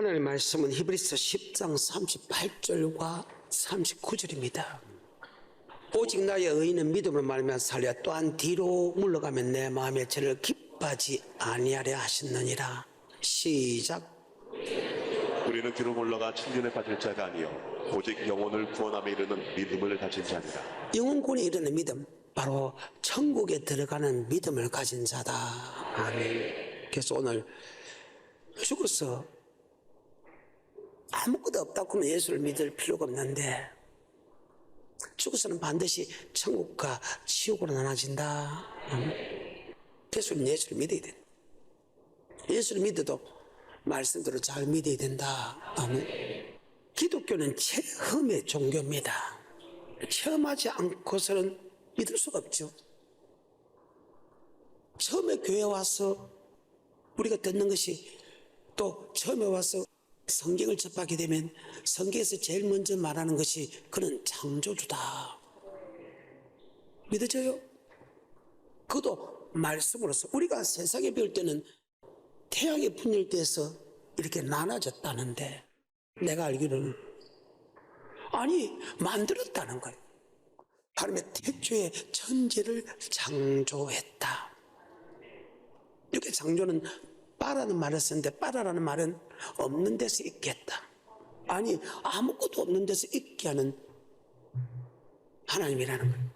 하나님의 말씀은 히브리서 10장 38절과 39절입니다. 오직 나의 의인은 믿음으로 말미암아 살려 또한 뒤로 물러가면 내 마음에 저를 기뻐하지 아니하려 하셨느니라. 시작. 우리는 뒤로 물러가 천륜에 빠질 자가 아니요 오직 영혼을 구원함에 이르는 믿음을 가진 자니라. 영혼구원에 이르는 믿음, 바로 천국에 들어가는 믿음을 가진 자다. 아멘. 그래서 오늘 죽어서 아무것도 없다고 하면 예수를 믿을 필요가 없는데, 죽어서는 반드시 천국과 지옥으로 나눠진다. 그래서 우리는 예수를 믿어야 돼. 예수를 믿어도 말씀대로 잘 믿어야 된다. 아멘. 기독교는 체험의 종교입니다. 체험하지 않고서는 믿을 수가 없죠. 처음에 교회 와서 우리가 듣는 것이, 또 처음에 와서 성경을 접하게 되면 성경에서 제일 먼저 말하는 것이 그는 창조주다. 믿어져요? 그것도 말씀으로서. 우리가 세상에 배울 때는 태양의 분열돼서 이렇게 나눠졌다는데, 내가 알기로는 아니, 만들었다는 거예요. 하나님의 태초에 천지를 창조했다. 이렇게 창조는 빠라는 말을 쓰는데, 빠라라는 말은 없는 데서 있겠다. 아니, 아무것도 없는 데서 있게 하는 하나님이라는 거예요.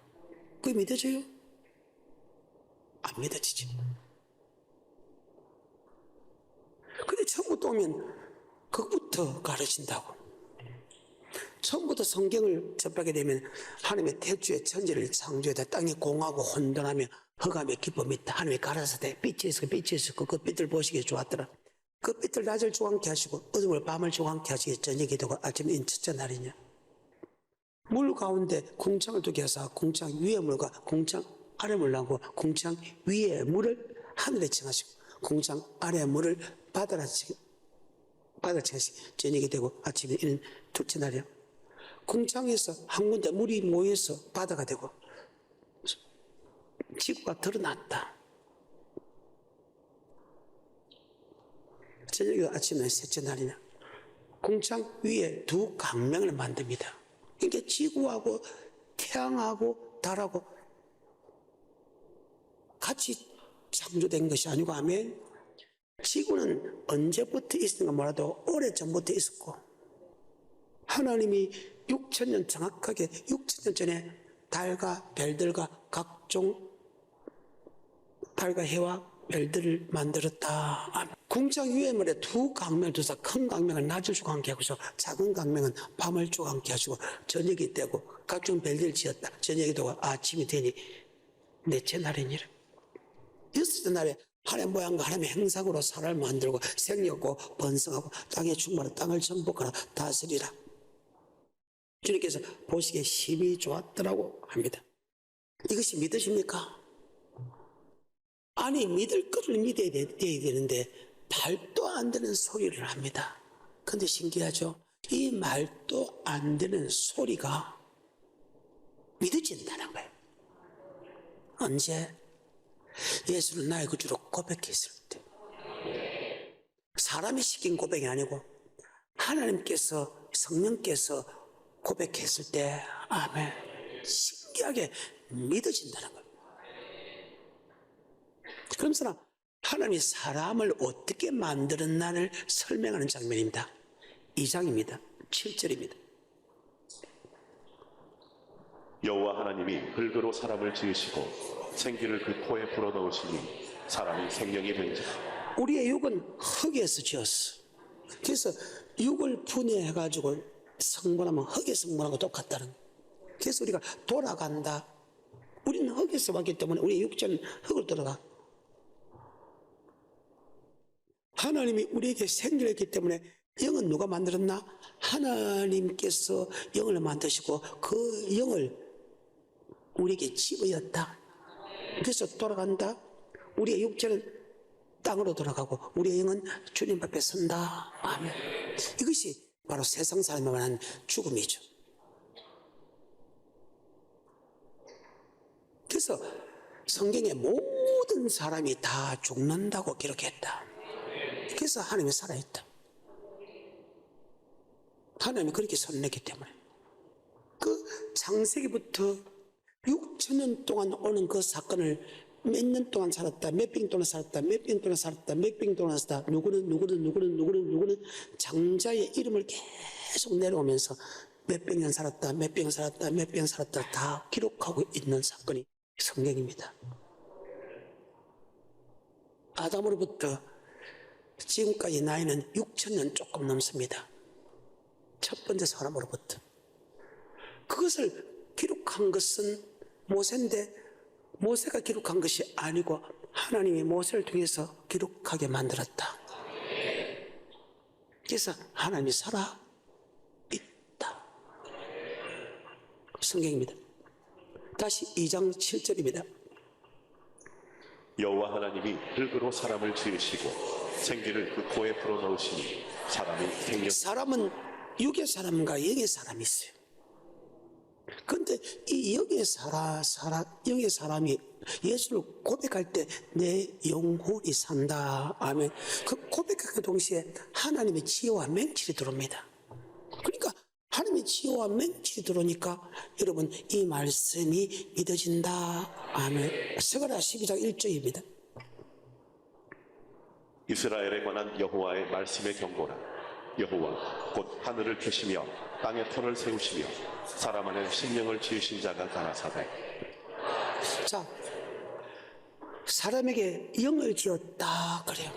그게 믿어져요? 안 믿어지지. 근데 처음부터 오면 그것부터 가르친다고. 처음부터 성경을 접하게 되면 하나님의 태초에 천지를 창조했다. 땅이 공하고 혼돈하며 흑암의 기쁨이 있다. 하나님의 가라사대 빛이 있었고 빛이 있었고 그 빛을 보시기에 좋았더라. 그 빛을 낮을 주광케 하시고 어둠을 밤을 주광케 하시기에 저녁이 되고 아침이 인 첫째 날이냐. 물 가운데 궁창을 두게 하사 궁창 위에 물과 궁창 아래 물 나고 궁창 위에 물을 하늘에 칭하시고 궁창 아래 물을 바다라 칭하시고 저녁이 되고 아침이 이는 둘째 날이야. 궁창에서 한 군데 물이 모여서 바다가 되고 지구가 드러났다. 저녁이 아침에 셋째 날이냐. 궁창 위에 두 강명을 만듭니다. 그러니까 지구하고 태양하고 달하고 같이 창조된 것이 아니고, 아멘. 지구는 언제부터 있었는가 몰라도 오래전부터 있었고, 하나님이 6,000년 정확하게 6,000년 전에 달과 별들과 각종 달과 해와 별들을 만들었다. 궁창 위에 물에 두 강명을 두사 큰 강명을 낮을 주광케 하고서 작은 강명은 밤을 주광케 하시고 저녁이 되고 각종 별들을 지었다. 저녁이 되고 아침이 되니 넷째 날이니라. 여섯째 날에 하나님 모양과 하나님의 형상으로 사람을 만들고 생겼고 번성하고 땅에 충만한 땅을 정복하라 다스리라. 주님께서 보시기에 심히 좋았더라고 합니다. 이것이 믿으십니까? 아니, 믿을 거를 믿어야 되는데 말도 안 되는 소리를 합니다. 근데 신기하죠? 이 말도 안 되는 소리가 믿어진다는 거예요. 언제? 예수를 나의 구주로 고백했을 때. 사람이 시킨 고백이 아니고 하나님께서, 성령께서 고백했을 때, 아멘, 신기하게 믿어진다는 거예요. 그러면서 하나님이 사람을 어떻게 만들었나를 설명하는 장면입니다. 2장입니다. 7절입니다. 여호와 하나님이 흙으로 사람을 지으시고 생기를 그 코에 불어넣으시니 사람이 생명이 된지라. 우리의 육은 흙에서 지었어. 그래서 육을 분해해가지고 성분하면 흙의 성분하고 똑같다는 거예요. 그래서 우리가 돌아간다. 우리는 흙에서 왔기 때문에 우리의 육체는 흙을 돌아가. 하나님이 우리에게 생기를 했기 때문에 영은 누가 만들었나? 하나님께서 영을 만드시고 그 영을 우리에게 집어였다. 그래서 돌아간다. 우리의 육체는 땅으로 돌아가고 우리의 영은 주님 앞에 선다. 아멘. 이것이 바로 세상 사람에 관한 죽음이죠. 그래서 성경에 모든 사람이 다 죽는다고 기록했다. 그래서 하나님이 살아있다. 하나님이 그렇게 선언했기 때문에. 그 창세기부터 6천년 동안 오는 그 사건을 몇 년 동안 살았다, 몇백 동안 살았다, 몇백 동안 살았다, 몇백 동안 살았다, 누구는 장자의 이름을 계속 내려오면서 몇백 년 살았다, 몇백 년 살았다, 몇백 년 살았다 다 기록하고 있는 사건이 성경입니다. 아담으로부터 지금까지 나이는 6천년 조금 넘습니다. 첫 번째 사람으로부터. 그것을 기록한 것은 모세인데 모세가 기록한 것이 아니고 하나님이 모세를 통해서 기록하게 만들었다. 그래서 하나님이 살아 있다. 성경입니다. 다시 2장 7절입니다. 여호와 하나님이 흙으로 사람을 지으시고 생기를 그 코에 불어넣으시니 사람은 육의 사람과 영의 사람이 있어요. 그런데 이 영의 사람이 예수를 고백할 때 내 영혼이 산다. 아멘. 그 고백하는 동시에 하나님의 지혜와 맹칠이 들어옵니다. 그러니까 하나님의 지혜와 맹칠이 들어오니까 여러분 이 말씀이 믿어진다. 아멘. 스가랴 12장 1절입니다. 이스라엘에 관한 여호와의 말씀의 경고라. 여호와 곧 하늘을 펴시며 땅에 터를 세우시며 사람 안에 생명을 지으신 자가 가라사대. 자, 사람에게 영을 지었다 그래요.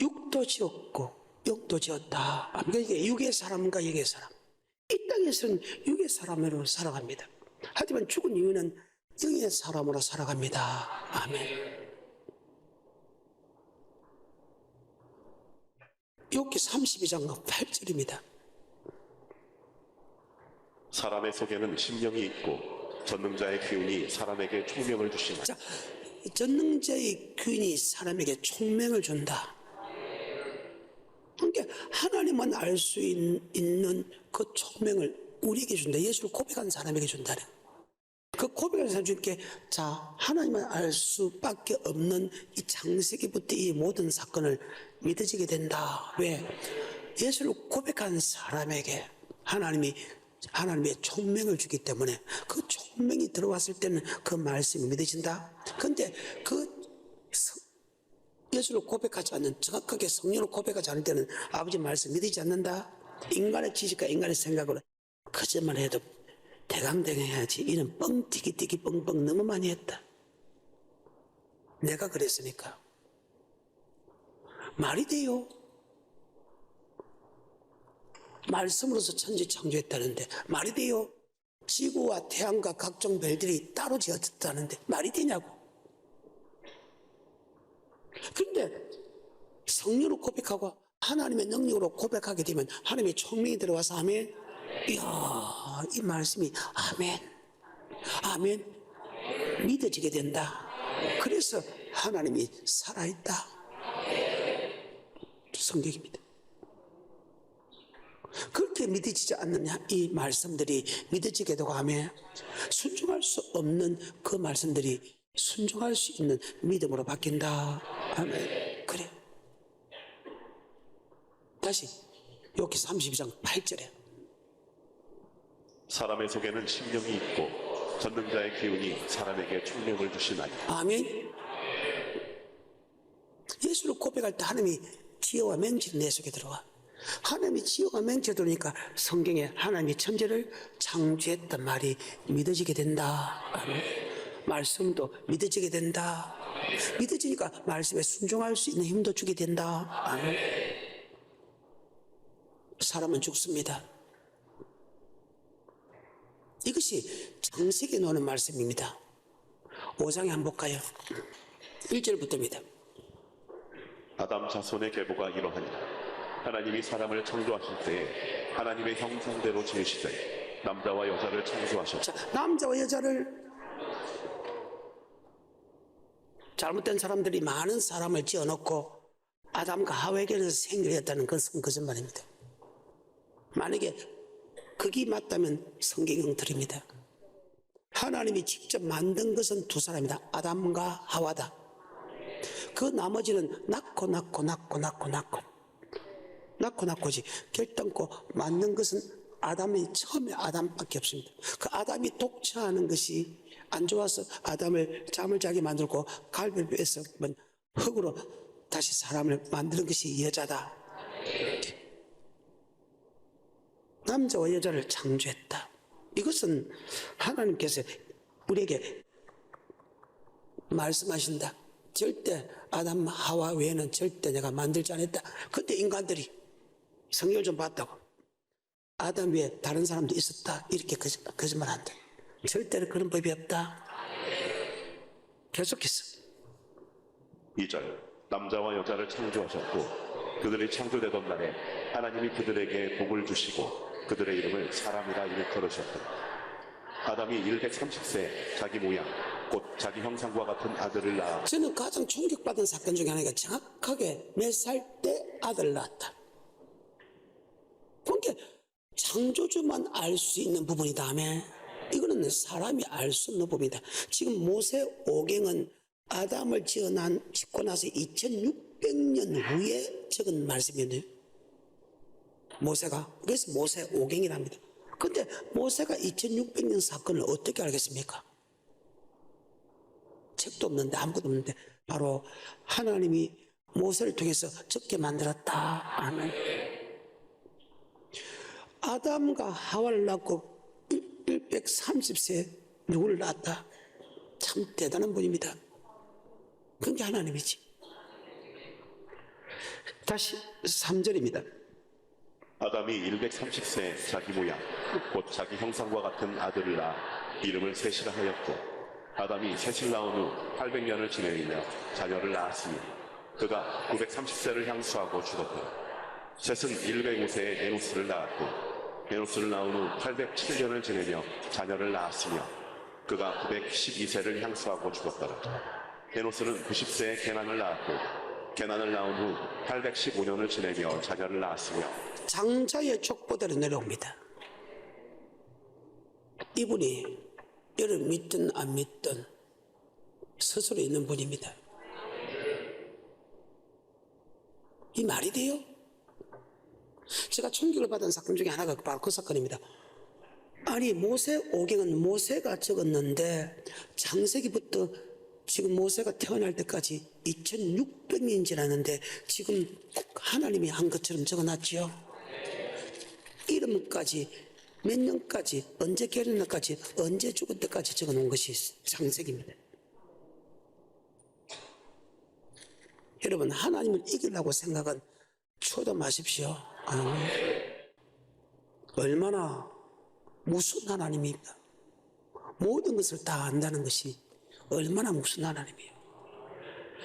육도 지었고 영도 지었다. 그러니까 육의 사람과 영의 사람. 이 땅에서는 육의 사람으로 살아갑니다. 하지만 죽은 이유는 영의 사람으로 살아갑니다. 아멘. 욥기 32장 8절입니다. 사람의 속에는 심령이 있고 전능자의 기운이 사람에게 총명을 주시나. 자, 전능자의 기운이 사람에게 총명을 준다. 그러니까 하나님만 알 수 있는 그 총명을 우리에게 준다. 예수를 고백한 사람에게 준다는. 그 고백하는 사람 중에 자 하나님만 알 수밖에 없는 이 창세기부터 이 모든 사건을 믿어지게 된다. 왜? 예수를 고백한 사람에게 하나님의 총명을 주기 때문에 그 총명이 들어왔을 때는 그 말씀이 믿어진다. 그런데 그 예수를 고백하지 않는, 정확하게 성령을 고백하지 않을 때는 아버지 말씀 믿어지지 않는다. 인간의 지식과 인간의 생각으로 거짓말 해도 대강대강 해야지. 이는 뻥튀기 뻥뻥 너무 많이 했다. 내가 그랬으니까. 말이 돼요. 말씀으로서 천지 창조했다는데 말이 돼요. 지구와 태양과 각종 별들이 따로 지어졌다는데 말이 되냐고. 그런데 성령으로 고백하고 하나님의 능력으로 고백하게 되면 하나님의 총명이 들어와서 아멘. 이야, 이 말씀이 아멘 믿어지게 된다. 그래서 하나님이 살아있다. 성경입니다. 그렇게 믿어지지 않는 이 말씀들이 믿어지게 되고 하면 순종할 수 없는 그 말씀들이 순종할 수 있는 믿음으로 바뀐다. 아멘. 그래. 다시 욥기 32장 8절에 사람의 속에는 심령이 있고 전능자의 기운이 사람에게 총명을 주시나니. 아멘. 예수를 고백할 때 하나님이 지혜와 맹치를 내 속에 들어와. 하나님이 지혜와 맹치에 들어오니까 성경에 하나님이 천지를 창조했단 말이 믿어지게 된다. 아멘. 말씀도 믿어지게 된다. 믿어지니까 말씀에 순종할 수 있는 힘도 주게 된다. 아멘. 사람은 죽습니다. 이것이 창세기에 나오는 말씀입니다. 5장에 한번 볼까요? 1절부터입니다. 아담 자손의 계보가 이러하니라. 하나님이 사람을 창조하실 때에 하나님의 형상대로 지으시되 남자와 여자를 창조하셨다. 자, 남자와 여자를 잘못된 사람들이 많은 사람을 지어놓고 아담과 하와에게서 생겨났다는 것은 거짓말입니다. 만약에 그게 맞다면 성경은 드립니다. 하나님이 직접 만든 것은 두 사람이다. 아담과 하와다. 그 나머지는 낳고 낳고지 결단코 만든 것은 아담이 처음에 아담밖에 없습니다. 그 아담이 독차하는 것이 안 좋아서 아담을 잠을 자게 만들고 갈비를 빼서 흙으로 다시 사람을 만드는 것이 여자다. 남자와 여자를 창조했다. 이것은 하나님께서 우리에게 말씀하신다. 절대 아담 하와 외에는 절대 내가 만들지 않았다. 근데 인간들이 성경을 좀 봤다고 아담 외에 다른 사람도 있었다 이렇게 거짓말한다. 절대로 그런 법이 없다. 계속해서 2절 남자와 여자를 창조하셨고 그들이 창조되던 날에 하나님이 그들에게 복을 주시고 그들의 이름을 사람이라 일컬으셨다. 아담이 130세 자기 모양 곧 자기 형상과 같은 아들을 낳아 저는 가장 충격받은 사건 중에 하나가 정확하게 몇 살 때 아들을 낳았다. 그러니까 창조주만 알 수 있는 부분이 다음에 이거는 사람이 알 수 없는 부분이다. 지금 모세오경은 아담을 짓고 나서 2600년 후에 적은 말씀이네요. 모세가. 그래서 모세오경이랍니다. 근데 모세가 2600년 사건을 어떻게 알겠습니까? 책도 없는데 아무것도 없는데 바로 하나님이 모세를 통해서 적게 만들었다. 아멘. 아담과 하와를 낳고 130세 누구를 낳았다. 참 대단한 분입니다. 그게 하나님이지. 다시 3절입니다. 아담이 130세 자기 모양 곧 자기 형상과 같은 아들을 낳아 이름을 셋이라 하였고 아담이 셋을 낳은 후 800년을 지내며 자녀를 낳았으니 그가 930세를 향수하고 죽었다. 셋은 105세에 에노스를 낳았고 에노스를 낳은 후 807년을 지내며 자녀를 낳았으며 그가 912세를 향수하고 죽었더라. 에노스는 90세에 게난을 낳았고 게난을 낳은 후 815년을 지내며 자녀를 낳았으며 장자의 족보대로 내려옵니다. 이분이 여러분 믿든 안 믿든 스스로 있는 분입니다. 이 말이 돼요? 제가 충격을 받은 사건 중에 하나가 바로 그 사건입니다. 아니 모세오경은 모세가 적었는데 창세기부터 지금 모세가 태어날 때까지 2600년이 지났는데 지금 하나님이 한 것처럼 적어놨지요. 이름까지 몇 년까지 언제 결혼할까지 언제 죽을 때까지 적어놓은 것이 창세기입니다. 여러분 하나님을 이기려고 생각은 초도 마십시오. 얼마나 무슨 하나님입니까? 모든 것을 다 안다는 것이 얼마나 무슨 하나님이에요.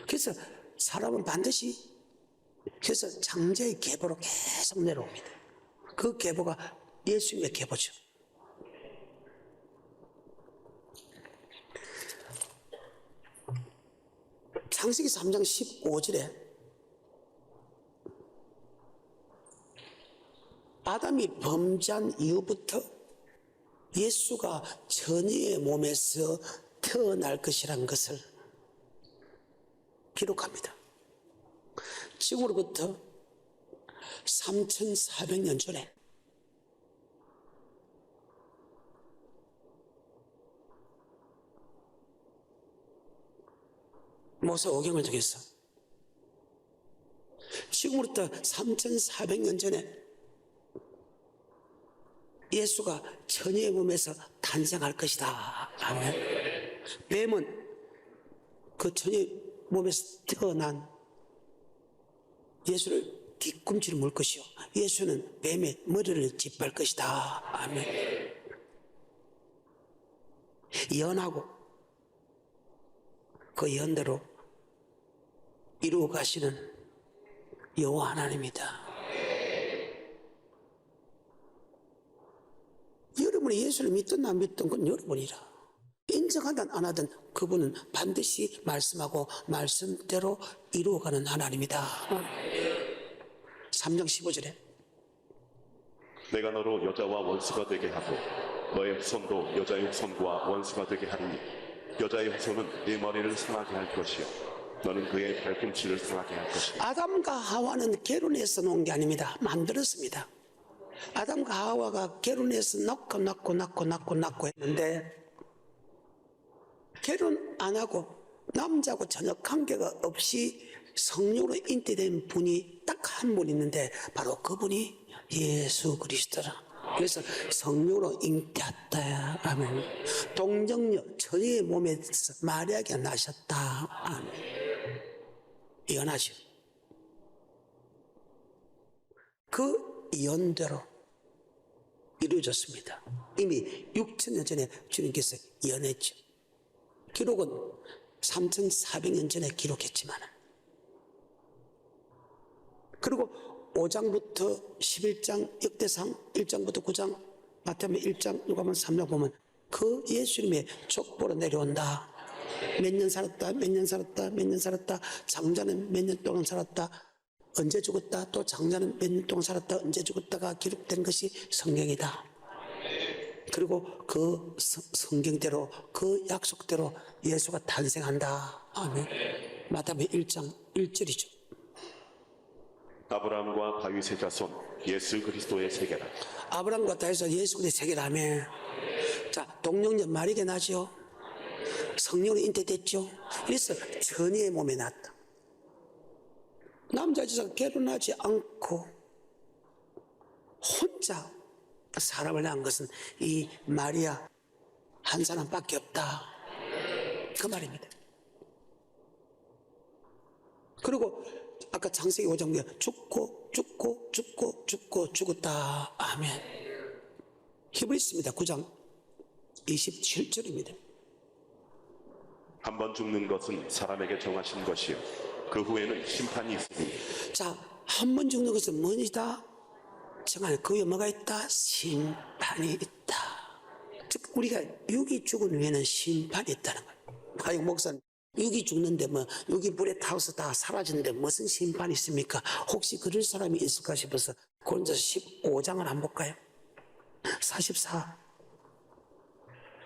그래서 사람은 반드시 그래서 창조의 계보로 계속 내려옵니다. 그 계보가 예수님의 계보죠. 창세기 3장 15절에 아담이 범죄한 이후부터 예수가 처녀의 몸에서 태어날 것이란 것을 기록합니다. 지금으로부터 3400년 전에 모세오경을 통해서 지금으로부터 3400년 전에 예수가 처녀의 몸에서 탄생할 것이다. 아멘. 뱀은 그 처녀의 몸에서 태어난 예수를 뒤꿈치를 물 것이요 예수는 뱀의 머리를 짓밟을 것이다. 아멘. 예언하고 그 예언대로 이루어 가시는 여호와 하나님이다. 여러분이 예수를 믿든 안 믿든 건 여러분이라. 인정하든 안 하든 그분은 반드시 말씀하고 말씀대로 이루어가는 하나님이다. 3장 15절에 내가 너로 여자와 원수가 되게 하고 너의 후손도 여자의 후손과 원수가 되게 하리니 여자의 후손은 네 머리를 상하게 할 것이요 너는 그의 발꿈치를 상하게 할 것이다. 아담과 하와는 결혼해서 놓은 게 아닙니다. 만들었습니다. 아담과 하와가 결혼해서 낳고 했는데 결혼 안 하고 남자하고 전혀 관계가 없이 성령으로 인태된 분이 딱 한 분 있는데 바로 그분이 예수 그리스도라. 그래서 성령으로 잉태했다. 아멘. 동정녀 처녀의 몸에서 마리아가 나셨다. 아멘. 예언하죠. 그 예언대로 이루어졌습니다. 이미 6천년 전에 주님께서 예언했죠. 기록은 3,400년 전에 기록했지만, 그리고 5장부터 11장 역대상 1장부터 9장 마태복음 1장 누가복음 3장 보면 그 예수님의 족보로 내려온다. 몇 년 살았다, 몇 년 살았다, 몇 년 살았다, 장자는 몇 년 동안 살았다, 언제 죽었다, 또 장자는 몇 년 동안 살았다, 언제 죽었다가 기록된 것이 성경이다. 그리고 그 성경대로 그 약속대로 예수가 탄생한다. 아멘. 마태복음 1장 1절이죠. 아브라함과 다윗의 자손 예수 그리스도의 세계다. 아브라함과 다윗은 예수 그리스도의 세계라며. 자, 동령녀 마리게 나죠. 성령으로 인태됐죠. 그래서 처녀의 몸에 났다. 남자 여자가 결혼하지 않고 혼자 사람을 낳은 것은 이 마리아 한 사람밖에 없다. 그 말입니다. 그리고 아까 창세기 5장 보면 죽었다. 아멘. 히브리서입니다. 9장 27절입니다. 한 번 죽는 것은 사람에게 정하신 것이요 그 후에는 심판이 있으니. 자, 한 번 죽는 것은 뭐니다? 정말 그 위에 뭐가 있다? 심판이 있다. 즉 우리가 육이 죽은 후에는 심판이 있다는 거예요. 아유 목사님, 육이 죽는데 뭐 육이 불에 타서 다 사라지는데 무슨 심판이 있습니까? 혹시 그럴 사람이 있을까 싶어서 고린도서 15장을 한번 볼까요? 44.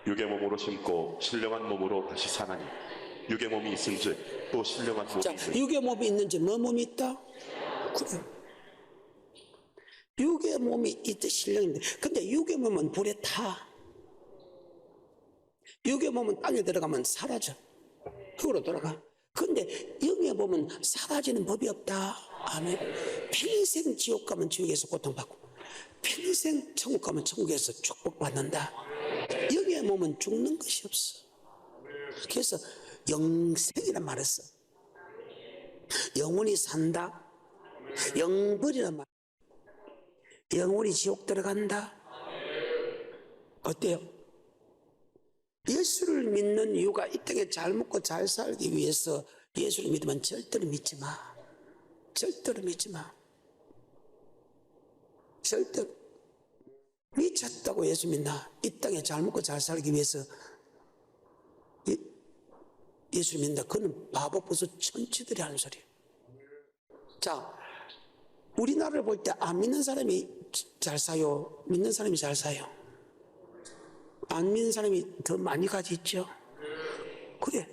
육의 몸으로 심고 신령한 몸으로 다시 사나니 육의 몸이 있은즉 또 신령한 몸이 자, 있으니. 육의 몸이 있는지 뭐 몸이 있다? 그래. 육의 몸이 있다 신령인데, 근데 육의 몸은 불에 타. 육의 몸은 땅에 들어가면 사라져. 흙으로 돌아가. 근데 영의 몸은 사라지는 법이 없다. 아멘. 평생 지옥 가면 지옥에서 고통받고 평생 천국 가면 천국에서 축복받는다. 영의 몸은 죽는 것이 없어. 그래서 영생이란 말을 써. 영원히 산다. 영벌이란 말. 영원히 지옥 들어간다. 어때요? 예수를 믿는 이유가 이 땅에 잘 먹고 잘 살기 위해서 예수를 믿으면 절대로 믿지 마. 절대로 믿지 마. 절대로. 미쳤다고 예수 믿나? 이 땅에 잘 먹고 잘 살기 위해서 예수를 믿는다. 그는 바보 버섯 천치들이 하는 소리예요. 자, 우리나라를 볼 때 안 믿는 사람이 잘 사요? 믿는 사람이 잘 사요? 안 믿는 사람이 더 많이 가지 있죠? 그래.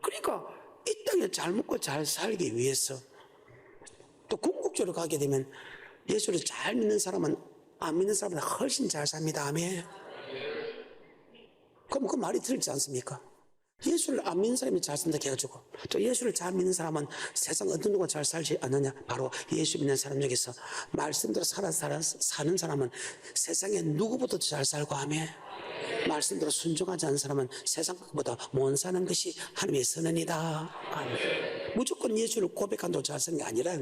그러니까 이 땅에 잘 먹고 잘 살기 위해서 또 궁극적으로 가게 되면 예수를 잘 믿는 사람은 안 믿는 사람보다 훨씬 잘 삽니다. 아멘. 그럼 그 말이 들리지 않습니까? 예수를 안 믿는 사람이 잘 산다 해가지고 또 예수를 잘 믿는 사람은 세상 어떤 누가 잘 살지 않느냐? 바로 예수 믿는 사람 중에서 말씀대로 사는 사람은 세상에 누구보다도 잘 살고 하며 말씀대로 순종하지 않는 사람은 세상 것보다 못 사는 것이 하나님의 선언이다. 아멘. 무조건 예수를 고백한다고 잘 사는 게 아니라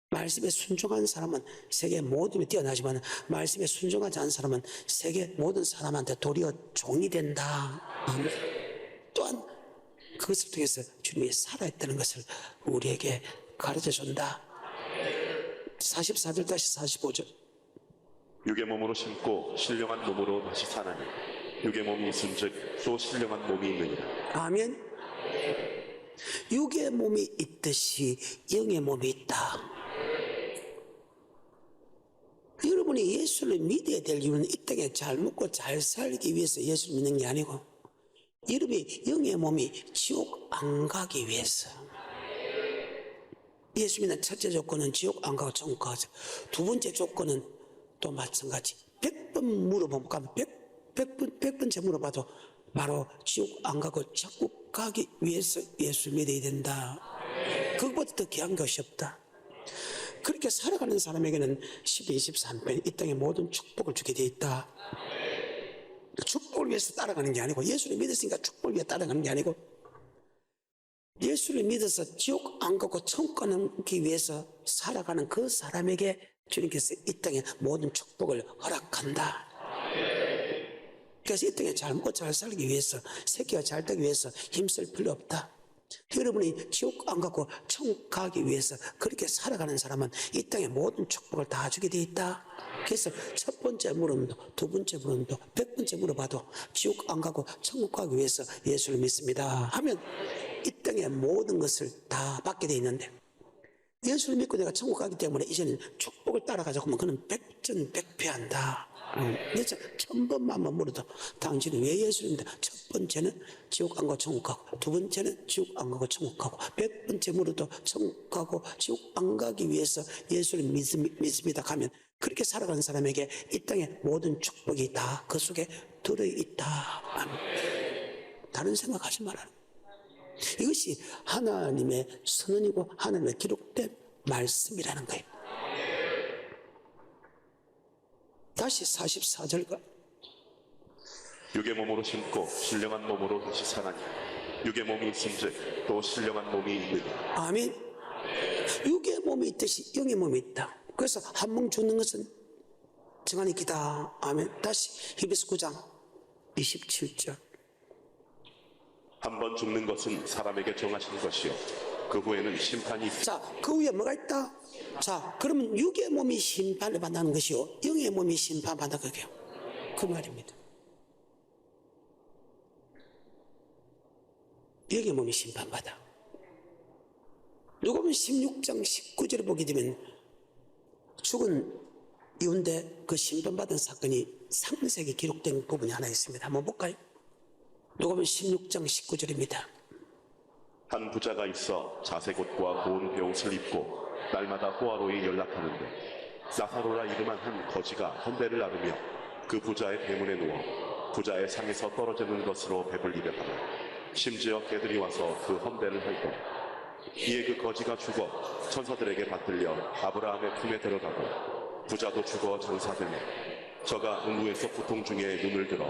말씀에 순종하는 사람은 세계 모든 데 뛰어나지만 말씀에 순종하지 않는 사람은 세계 모든 사람한테 도리어 종이 된다. 아멘. 또한 그것을 통해서 주님이 살아있다는 것을 우리에게 가르쳐준다. 44절 다시 45절. 육의 몸으로 심고 신령한 몸으로 다시 사나니 육의 몸이 있은즉 또 신령한 몸이 있느니라. 아멘. 육의 몸이 있듯이 영의 몸이 있다. 여러분이 여러분이 예수를 믿어야 될 이유는 이 땅에 잘 먹고 잘 살기 위해서 예수를 믿는 게 아니고 여러분이 영의 몸이 지옥 안 가기 위해서. 예수 믿는 첫째 조건은 지옥 안 가고 천국 가죠. 두 번째 조건은 또 마찬가지. 100번 물어보면 100번째 물어봐도 바로 지옥 안 가고 천국 가기 위해서 예수 믿어야 된다. 그것보다 더 귀한 것이 없다. 그렇게 살아가는 사람에게는 12, 23편 이 땅의 모든 축복을 주게 돼 있다. 축복을 위해서 따라가는 게 아니고 예수를 믿었으니까 축복을 위해 따라가는 게 아니고 예수를 믿어서 지옥 안 가고 천국 가기 위해서 살아가는 그 사람에게 주님께서 이 땅의 모든 축복을 허락한다. 그래서 이 땅에 잘 먹고 잘 살기 위해서 새끼가 잘 되기 위해서 힘쓸 필요 없다. 여러분이 지옥 안 가고 천국 가기 위해서 그렇게 살아가는 사람은 이 땅의 모든 축복을 다 주게 돼 있다. 그래서 첫 번째 물음도 두 번째 물음도 100번째 물어봐도 지옥 안 가고 천국 가기 위해서 예수를 믿습니다 하면 이 땅의 모든 것을 다 받게 돼 있는데 예수를 믿고 내가 천국 가기 때문에 이제는 축복을 따라가자고 하면 그는 백전백패한다. 그래서 1000번만 물어도 당신은 왜 예수를 믿는다? 첫 번째는 지옥 안 가고 천국 가고 두 번째는 지옥 안 가고 천국 가고 100번째 물어도 천국 가고 지옥 안 가기 위해서 예수를 믿습니다 하면 그렇게 살아가는 사람에게 이 땅의 모든 축복이 다 그 속에 들어있다. 다른 생각하지 말아요. 이것이 하나님의 선언이고 하나님의 기록된 말씀이라는 거예요. 다시 44절과 육의 몸으로 심고 신령한 몸으로 다시 사나니 육의 몸이 있음즉 또 신령한 몸이 있느니. 아멘. 육의 몸이 있듯이 영의 몸이 있다. 그래서 한 번 죽는 것은 정한이 기다. 아멘. 다시 히브리서 9장 27절. 한 번 죽는 것은 사람에게 정하신 것이요 그 후에는 심판이 있습니다. 자, 그 위에 뭐가 있다? 자, 그러면 육의 몸이 심판을 받는 것이요 영의 몸이 심판받는 거예요. 그 말입니다. 영의 몸이 심판받아. 누가복음 16장 19절을 보게 되면 죽은 이웃인데 그 심판받은 사건이 상세하게 기록된 부분이 하나 있습니다. 한번 볼까요? 누가복음 16장 19절입니다. 한 부자가 있어 자색옷과 고운 베옷을 입고 날마다 호화로이 연락하는데 나사로라 이름한 한 거지가 헌배를 나르며 그 부자의 대문에 누워 부자의 상에서 떨어지는 것으로 배불리게 하며 심지어 개들이 와서 그 헌배를 할 때 이에 그 거지가 죽어 천사들에게 받들려 아브라함의 품에 들어가고 부자도 죽어 장사되며 저가 음부에서 고통 중에 눈을 들어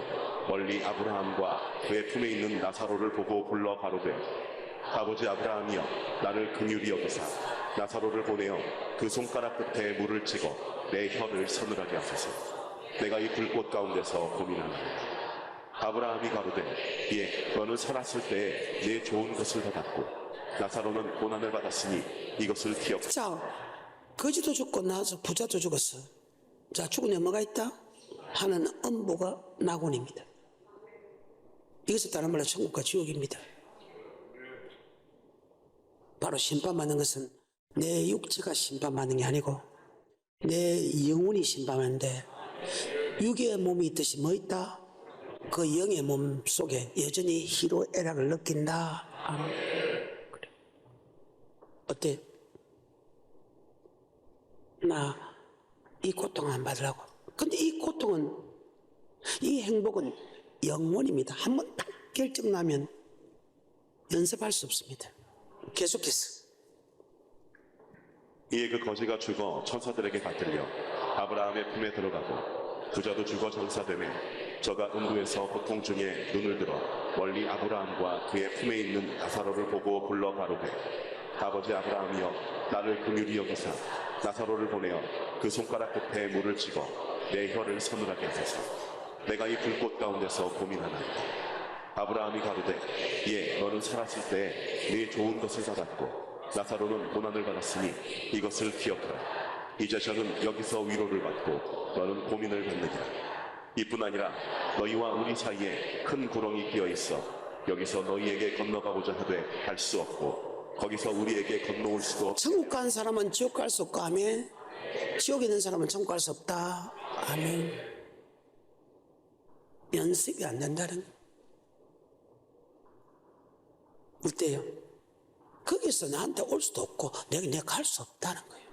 멀리 아브라함과 그의 품에 있는 나사로를 보고 불러 가로되 아버지 아브라함이여 나를 긍휼히 여기사 나사로를 보내어 그 손가락 끝에 물을 찍어 내 혀를 서늘하게 하소서. 내가 이 불꽃 가운데서 고민하나이다. 아브라함이 가로되 예 너는 살았을 때에 내 좋은 것을 받았고 나사로는 고난을 받았으니 이것을 기억. 자, 거지도 죽고 나서 부자도 죽었어. 자, 죽은 데 뭐가 있다? 하나는 음보가 낙원입니다. 이것을 다른 말로 천국과 지옥입니다. 바로 심판받는 것은 내 육체가 심판받는 게 아니고 내 영혼이 심판하는데 육의 몸이 있듯이 뭐 있다? 그 영의 몸 속에 여전히 희로애락을 느낀다. 그래. 어때? 나 이 고통 안 받으라고. 근데 이 고통은 이 행복은 영원입니다. 한번 딱 결정나면 연습할 수 없습니다. 계속해서. 이에 그 거지가 죽어 천사들에게 받들려 아브라함의 품에 들어가고 부자도 죽어 장사되매 저가 음부에서 고통 중에 눈을 들어 멀리 아브라함과 그의 품에 있는 나사로를 보고 불러 가로되 아버지 아브라함이여 나를 긍휼히 여기사 나사로를 보내어 그 손가락 끝에 물을 찍어 내 혀를 서늘하게 하소서. 내가 이 불꽃 가운데서 고민하나이다. 아브라함이 가로되 예 너는 살았을 때에 네 좋은 것을 받았고 나사로는 고난을 받았으니 이것을 기억하라. 이제 저는 여기서 위로를 받고 너는 고민을 받느니라. 이뿐 아니라 너희와 우리 사이에 큰 구렁이 끼어 있어 여기서 너희에게 건너가고자 하되 갈 수 없고 거기서 우리에게 건너올 수도 없고. 천국 간 사람은 지옥 갈 수 없고 아멘. 지옥에 있는 사람은 천국 갈 수 없다. 아멘. 연습이 안 된다는 거예요. 어때요? 거기서 나한테 올 수도 없고 내가 갈 수 없다는 거예요.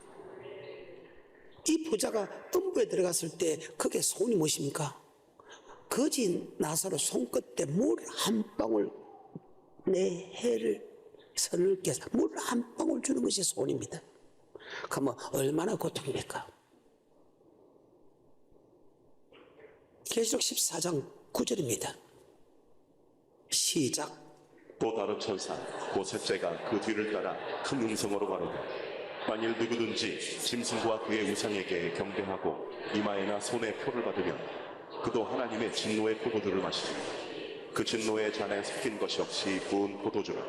이 부자가 음부에 들어갔을 때 그게 소원이 무엇입니까? 거지 나사로 손끝에 물 한 방울 내 해를 서늘게 해서 물 한 방울 주는 것이 소원입니다. 그러면 얼마나 고통입니까? 계시록 14장 9절입니다. 시작. 또 다른 천사 곧 셋째가 그 뒤를 따라 큰 음성으로 가로되 만일 누구든지 짐승과 그의 우상에게 경배하고 이마에나 손에 표를 받으면 그도 하나님의 진노의 포도주를 마시고 그 진노의 잔에 섞인 것이 없이 부은 포도주를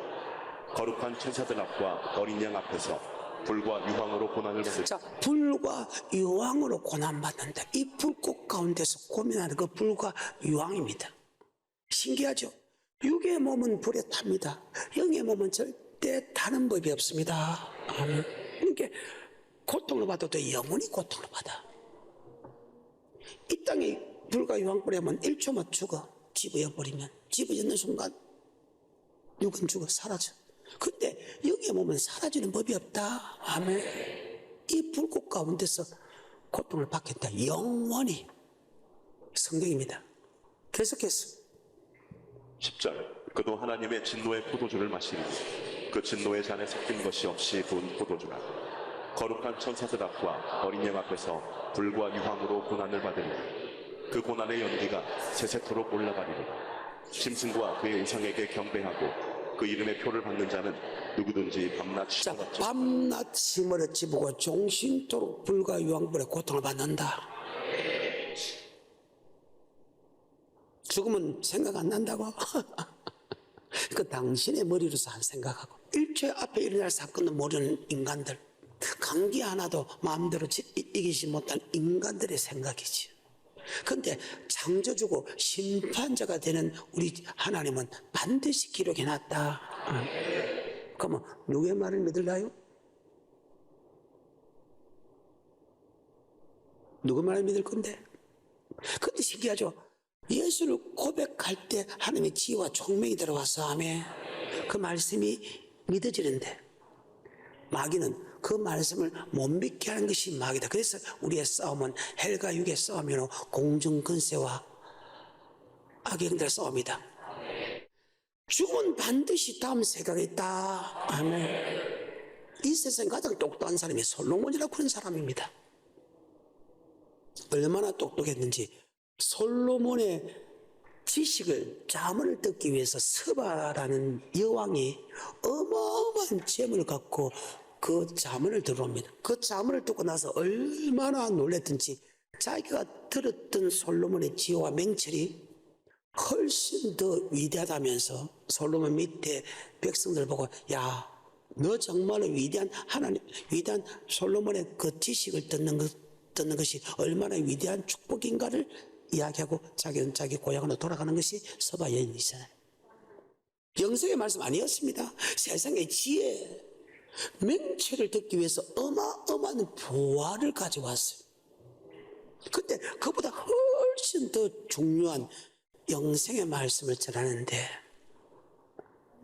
거룩한 천사들 앞과 어린 양 앞에서 불과 유황으로 고난을 받을. 자, 불과 유황으로 고난받는다. 이 불꽃 가운데서 고민하는 그 불과 유황입니다. 신기하죠? 육의 몸은 불에 탑니다. 영의 몸은 절대 타는 법이 없습니다. 그러니까 고통을 받아도 영원히 고통을 받아. 이 땅에 불과 유황불에 하면 1초만 죽어. 집어여버리면 집어졌는 순간 육은 죽어 사라져. 근데 영의 몸은 사라지는 법이 없다. 아멘. 이 불꽃 가운데서 고통을 받겠다. 영원히. 성경입니다. 계속해서 10절 그도 하나님의 진노의 포도주를 마시니 그 진노의 잔에 섞인 것이 없이 부은 포도주라 거룩한 천사들 앞과 어린 양 앞에서 불과 유황으로 고난을 받으니 그 고난의 연기가 세세토록 올라가리로다. 짐승과 그의 우상에게 경배하고 그 이름의 표를 받는 자는 누구든지 밤낮 자, 시험받지. 밤낮 힘을 집고 종신토록 불과 유황불의 고통을 받는다. 죽으면 생각 안 난다고? 그 당신의 머리로서 안 생각하고 일초에 앞에 일어날 사건도 모르는 인간들, 감기 하나도 마음대로 이기지 못한 인간들의 생각이지. 근데 창조주고 심판자가 되는 우리 하나님은 반드시 기록해놨다. 그러면 누구의 말을 믿을까요? 누구 말을 믿을 건데? 근데 신기하죠? 예수를 고백할 때 하나님의 지혜와 총명이 들어와서 아멘. 그 말씀이 믿어지는데 마귀는 그 말씀을 못 믿게 하는 것이 마귀다. 그래서 우리의 싸움은 헬과 육의 싸움이요 공중근세와 악의 영들의 싸움이다. 죽음은 반드시 다음 세계가 있다. 아멘. 이 세상 가장 똑똑한 사람이 솔로몬이라고 하는 사람입니다. 얼마나 똑똑했는지 솔로몬의 지식을 자문을 듣기 위해서 스바라는 여왕이 어마어마한 재물을 갖고 그 자문을 들어옵니다. 그 자문을 듣고 나서 얼마나 놀랐든지 자기가 들었던 솔로몬의 지혜와 맹철이 훨씬 더 위대하다면서 솔로몬 밑에 백성들 보고 야, 너 정말로 위대한 하나님, 위대한 솔로몬의 그 지식을 듣는 것이 얼마나 위대한 축복인가를 이야기하고 자기는 자기 고향으로 돌아가는 것이 서바 여인이잖아요. 영성의 말씀 아니었습니다. 세상의 지혜, 맹체를 듣기 위해서 어마어마한 보화를 가져왔어요. 근데 그보다 훨씬 더 중요한 영생의 말씀을 전하는데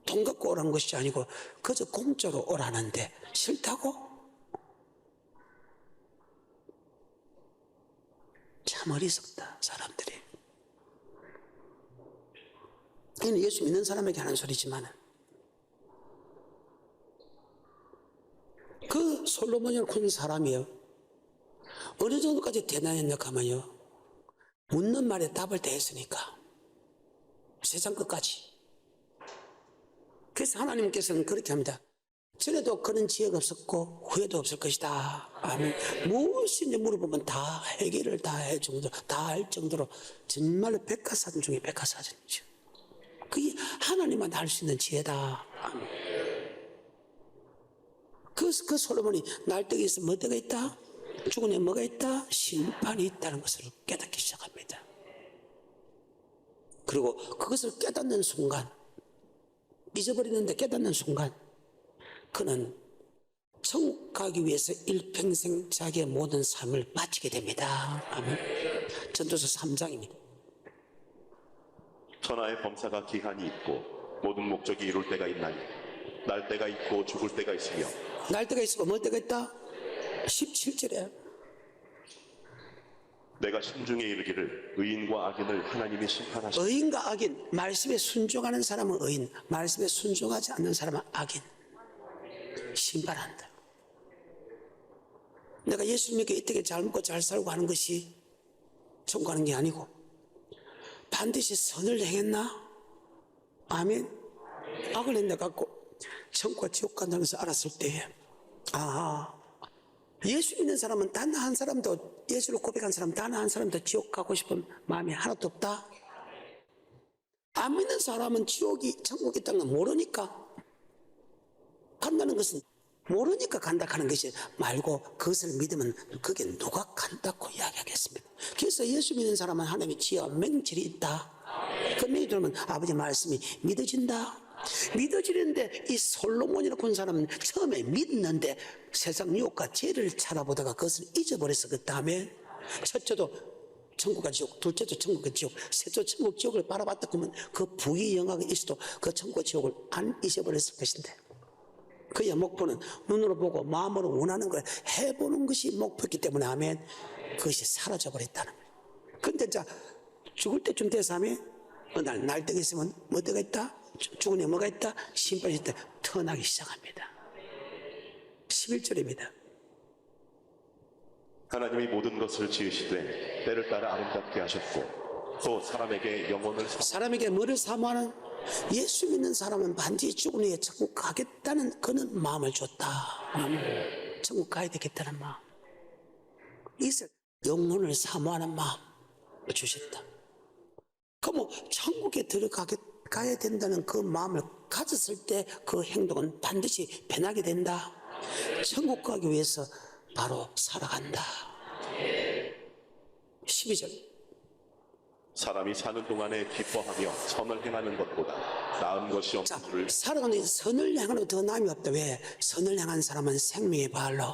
돈 갖고 오라는 것이 아니고 그저 공짜로 오라는데 싫다고? 참 어리석다 사람들이. 이는 예수 믿는 사람에게 하는 소리지만 그 솔로몬이라고 하는 사람이요 어느 정도까지 대단했냐 하면요 묻는 말에 답을 다 했으니까 세상 끝까지. 그래서 하나님께서는 그렇게 합니다. 전에도 그런 지혜가 없었고 후에도 없을 것이다. 아멘. 무엇인지 물어보면 다 해결을 다 할 정도로, 다 할 정도로 정말로 백과사전 중에 백과사전이죠. 그게 하나님만 할 수 있는 지혜다. 아멘. 그 솔로몬이 날떡에서 뭐가 있다? 죽은 에 뭐가 있다? 심판이 있다는 것을 깨닫기 시작합니다. 그리고 그것을 깨닫는 순간, 잊어버리는데 깨닫는 순간 그는 천국 가기 위해서 일평생 자기의 모든 삶을 바치게 됩니다. 아멘. 전도서 3장입니다. 천하의 범사가 기한이 있고 모든 목적이 이룰 때가 있나니 날 때가 있고 죽을 때가 있으며 날 때가 있고 뭐 때가 있다? 17절에 내가 심중에 이르기를 의인과 악인을 하나님이 심판하시고 의인과 악인, 말씀에 순종하는 사람은 의인, 말씀에 순종하지 않는 사람은 악인. 심판한다. 내가 예수 믿고 이때에 잘 먹고 잘 살고 하는 것이 천국 가는 게 아니고 반드시 선을 행했나? 아멘. 악을 했나 갖고 천국과 지옥 간다는 것을 알았을 때에 예수 믿는 사람은 단 한 사람도, 예수를 고백한 사람 단 한 사람도 지옥 가고 싶은 마음이 하나도 없다. 안 믿는 사람은 지옥이 천국이 있다는 걸 모르니까 간다는 것은 모르니까 간다 하는 것이 말고 그것을 믿으면 그게 누가 간다고 이야기하겠습니다. 그래서 예수 믿는 사람은 하나님의 지혜와 맹철이 있다. 그 맹이 들으면 아버지 말씀이 믿어진다. 믿어지는데 이 솔로몬이라고 하는 사람은 처음에 믿는데 세상 유혹과 죄를 찾아보다가 그것을 잊어버려서 그 다음에 첫째도 천국과 지옥, 둘째도 천국과 지옥, 셋째도 천국 지옥을 바라봤다 그러면 그 부귀 영광이 있어도 그 천국과 지옥을 안 잊어버렸을 것인데 그의 목표는 눈으로 보고 마음으로 원하는 걸 해보는 것이 목표이기 때문에 아멘. 그것이 사라져버렸다는 거예요. 근데 자 죽을 때쯤 돼서 하면 날 때가 있으면 뭐 때가 있다? 죽은 에 뭐가 있다? 심판이 있다. 터나기 시작합니다. 11절입니다. 하나님이 모든 것을 지으시되 때를 따라 아름답게 하셨고 또 사람에게 영혼을 사람에게 뭐를 사모하는? 예수 믿는 사람은 반드시 죽은 후에 천국 가겠다는 그런 마음을 줬다. 천국 가야 되겠다는 마음. 이슬 영혼을 사모하는 마음 주셨다. 그럼 천국에 들어가야 된다는 그 마음을 가졌을 때 그 행동은 반드시 변하게 된다. 천국 가기 위해서 바로 살아간다. 12절. 사람이 사는 동안에 기뻐하며 선을 행하는 것보다 나은 것이 자, 없는 줄을 살아가는 선을 행하는 더 나음이 없다. 왜? 선을 행한 사람은 생명의 발로,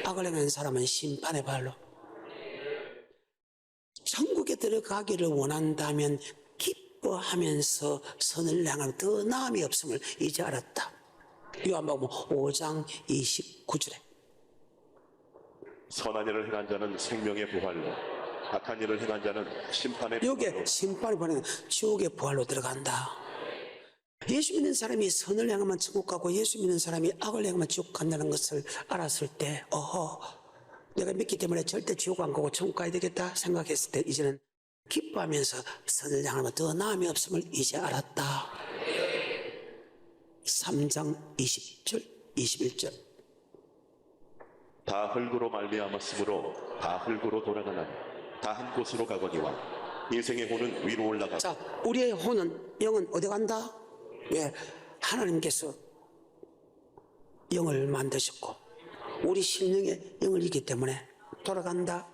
악을 행한 사람은 심판의 발로. 천국에 들어가기를 원한다면 기뻐하면서 선을 행하는 더 나음이 없음을 이제 알았다. 요한복음 5장 29절에 선한 일을 행한 자는 생명의 부활로 악한 일을 행한 자는 심판의 요게 부활로 심판이 보내는 지옥의 부활로 들어간다. 예수 믿는 사람이 선을 행하면 천국 가고 예수 믿는 사람이 악을 행하면 지옥 간다는 것을 알았을 때 내가 믿기 때문에 절대 지옥 안 가고 천국 가야 되겠다 생각했을 때 이제는 기뻐하면서 선을 향하면 더 나음이 없음을 이제 알았다. 3장 20절 21절 다 흙으로 말미암았으므로 다 흙으로 돌아가나니 다 한 곳으로 가거니와 인생의 혼은 위로 올라가고 자, 우리의 혼은 영은 어디 간다? 왜? 하나님께서 영을 만드셨고 우리 심령의 영을 있기 때문에 돌아간다.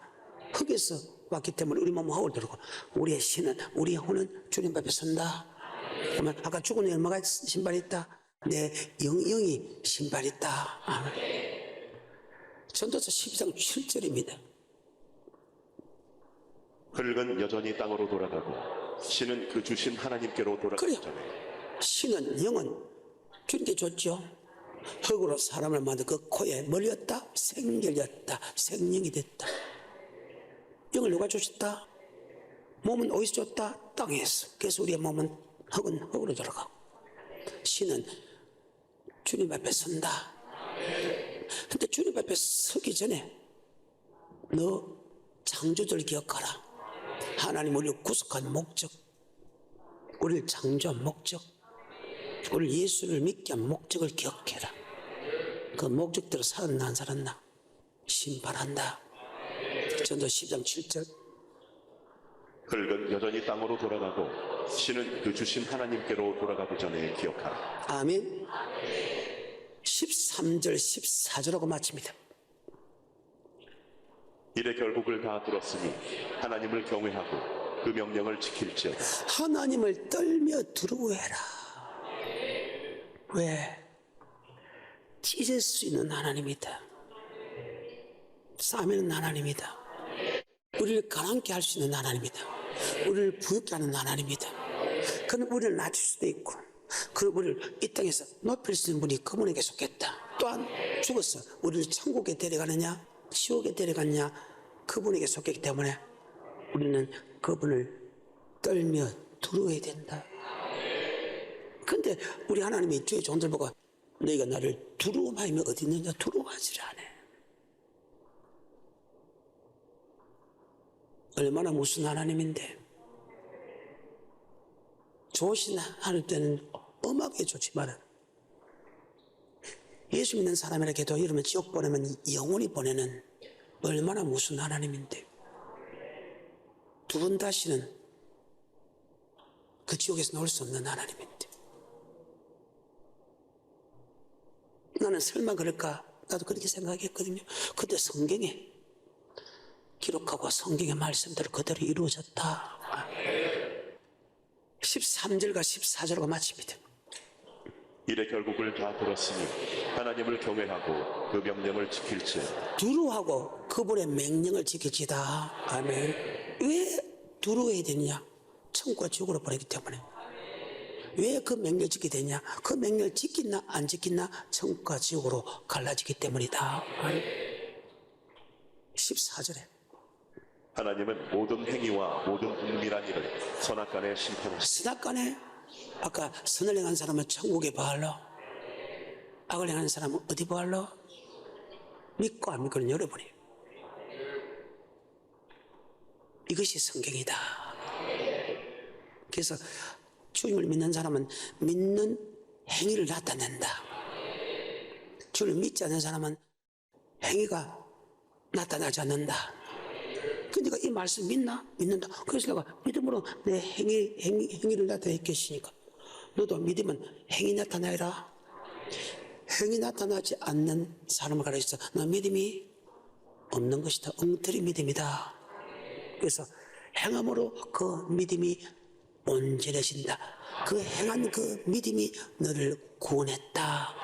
흙에서 왔기 때문에 우리 몸은 흙을 들고 우리의 신은 우리의 혼은 주님 앞에 선다. 그러면 아까 죽은 애 얼마가 신발이 있다? 내 영이 신발이 있다. 아멘. 전도서 12장 7절입니다. 흙은 여전히 땅으로 돌아가고 신은 그 주신 하나님께로 돌아가기 그래요. 전에 신은 영은 주님께 줬죠. 흙으로 사람을 만들 그 코에 뭘였다? 생결이었다. 생명이 됐다. 영을 누가 주셨다? 몸은 어디서 줬다? 땅에서. 그래서 우리의 몸은 흙은 흙으로 돌아가고 신은 주님 앞에 선다. 근데 주님 앞에 서기 전에 너 창조주를 기억하라. 하나님 우리를 구속한 목적, 우리를 창조한 목적, 우리를 예수를 믿게 한 목적을 기억해라. 그 목적대로 살았나 살았나 심판한다. 전도 10장 7절 흙은 여전히 땅으로 돌아가고 신은 그 주신 하나님께로 돌아가기 전에 기억하라. 아멘. 13절 14절하고 마칩니다. 이래 결국을 다 들었으니 하나님을 경외하고 그 명령을 지킬지어다. 하나님을 떨며 두려워해라. 왜? 찢을 수 있는 하나님이다. 싸매는 하나님이다. 우리를 가난케 할 수 있는 하나님이다. 우리를 부유케 하는 하나님이다. 그는 우리를 낮출 수도 있고, 그는 우리를 이 땅에서 높일 수 있는 분이 그분에게 속했다. 또한 죽어서 우리를 천국에 데려가느냐 지옥에 데려가느냐 그분에게 속했기 때문에 우리는 그분을 떨며 두려워야 된다. 그런데 우리 하나님이 주의 종들 보고 너희가 나를 두려워하면 어디 있느냐 두려워하지를 않아. 얼마나 무슨 하나님인데. 좋으신 하나님 때는 엄하게 좋지만 예수 믿는 사람에게도 이러면 지옥 보내면 영원히 보내는 얼마나 무슨 하나님인데. 두 번 다시는 그 지옥에서 나올 수 없는 하나님인데. 나는 설마 그럴까? 나도 그렇게 생각했거든요. 근데 성경에 기록하고 성경의 말씀대로 그대로 이루어졌다. 13절과 14절과 마칩니다. 이래 결국을 다 들었으니 하나님을 경외하고 그 명령을 지킬지어다. 두려워하고 그분의 명령을 지킬지다. 아멘. 왜 두려워해야 되느냐? 천국과 지옥으로 보내기 때문에. 왜 그 명령을 지키게 되냐? 그 명령을 지키나 안 지키나 천국과 지옥으로 갈라지기 때문이다. 14절에 하나님은 모든 행위와 모든 은밀한 일을 선악간에 심판하시고 선악간에 아까 선을 행한 사람은 천국에 보할러, 악을 행하는 사람은 어디 보할러? 믿고 안 믿고는 여러분이. 이것이 성경이다. 그래서 주님을 믿는 사람은 믿는 행위를 나타낸다. 주를 믿지 않는 사람은 행위가 나타나지 않는다. 그러니까 이 말씀 믿나? 믿는다. 그래서 내가 믿음으로 내 행위를 나타내겠으니까 너도 믿으면 행위 나타내라. 행위 나타나지 않는 사람을 가르쳐서 너 믿음이 없는 것이다. 엉터리 믿음이다. 그래서 행함으로 그 믿음이 온전해진다. 그 행한 그 믿음이 너를 구원했다.